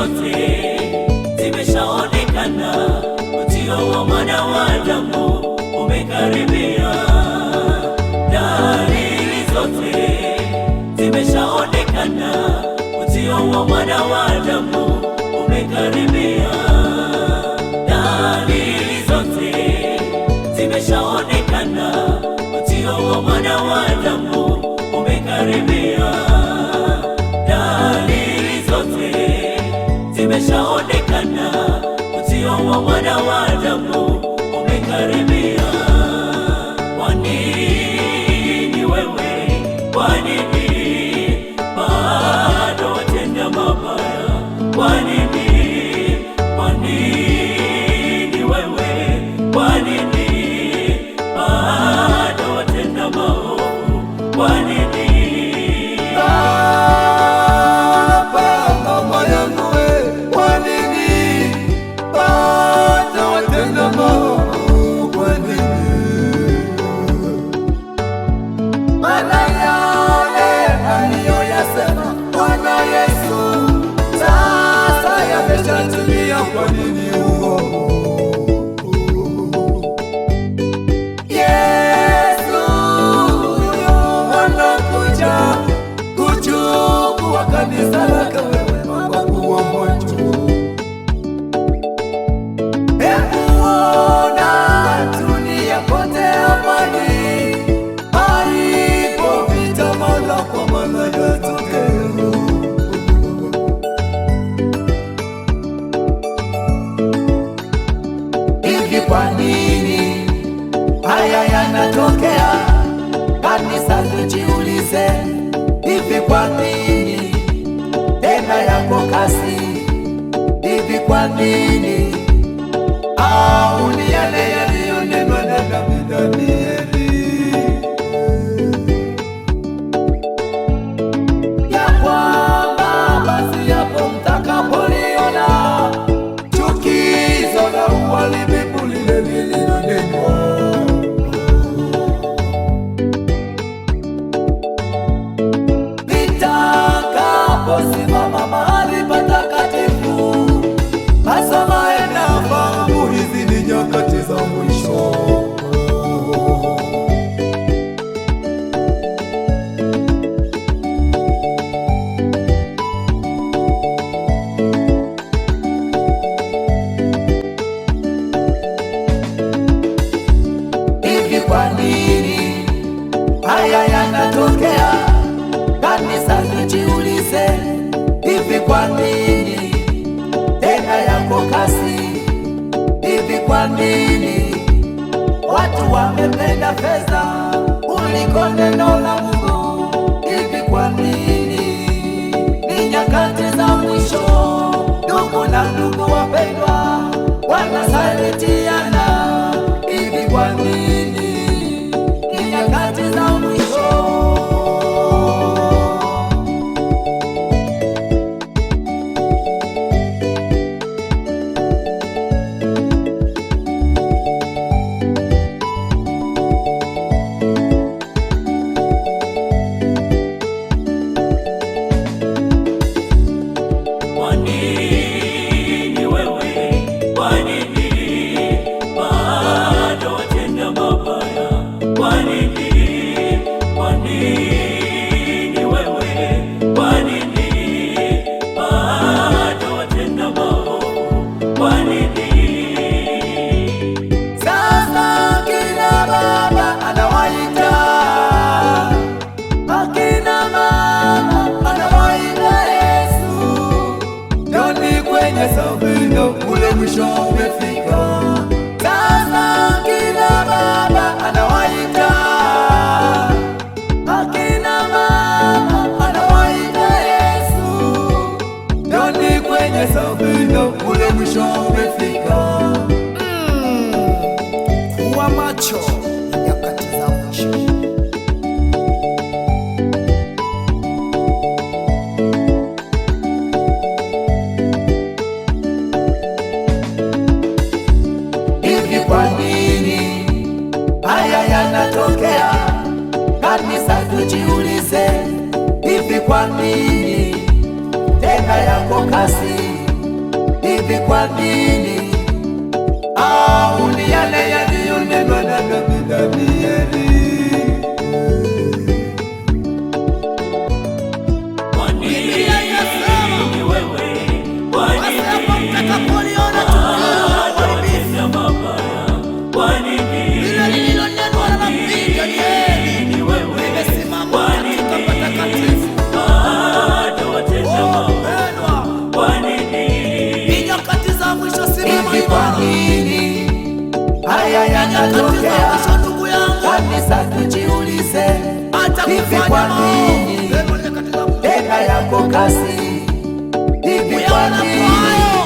zote zimeshaonekana, ujio wa Mwana wa Adamu umekaribia. Dalili zote zimeshaonekana, ujio wa Mwana wa Adamu umekaribia. Dalili zote zimeshaonekana, ujio wa Mwana wa Adamu umekaribia. Dalili zote zimeshaonekana, ujio wa Mwana wa Adamu umekaribia. Kwa nini wewe, kwa nini bado watenda mabaya? Kwa nini wewe, kwa nini bado watenda maovu? Kwa nini? Kwa nini Yesu anakuja kuchukua kanisa lake, wewe mababu wa moto. Ona dunia kote amani, haipo vita mara kwa mara yatokea. Kwa nini haya yanatokea? Kanisa tujiulize, hivi kwa nini tena yako kasi? Hivi kwa nini? Au ni yale yaliyonenwa na nabii Danieli ya kwamba basi yapo mtakapoliona chukizo la uharibifu litakaposimama mahali patakatifu, asemaye na fahamu hizi ni nyakati za mwisho. Kwa nini haya yanatokea? Kanisa tujiulize, hivi kwa nini tena yako kasi? Hivi kwa nini watu wamependa fedha kuliko neno la Mungu? Hivi kwa nini? Ni nyakati za mwisho, ndugu na ndugu wapendwa wanasalitiana. Hivi kwa nini? Nyakati za mwisho. Kwa nini wewe, kwa nini bado watenda mabaya? Kwa nini wewe, kwa nini bado watenda maovu? Kwa nini? Sasa kina baba anawaita, akina mama anawaita Yesu, njoni kwenye safina, ule mwisho umefika. Sasa kina baba anawaita, akina mama anawaita Yesu, njoni kwenye safina, ule mwisho umefika. Kuwa macho nyakati za mwisho. Hivi kwa nini haya yanatokea? Kanisa tujiulize, hivi kwa nini tena yako kasi? kwa nini? Ni yale yaliyonenwa na nabii Danieli. Kwa nini wewe? Kwa nini mtakapoliona watenda mabaya? Kwa nini lile lililonenwa na nabii Danieli limesimama katika patakatifu? bado watenda mabaya? Kwa nini Nyakati za mwisho simama Hivi kwa imara. nini haya Nyakati za yanatokea? mwisho ndugu yangu, Kanisa tujiulize, hata hivi kufanya kwa maovu. nini Nyakati za mwisho tena yako kasi? Hivi kwa uyaona nini kwayo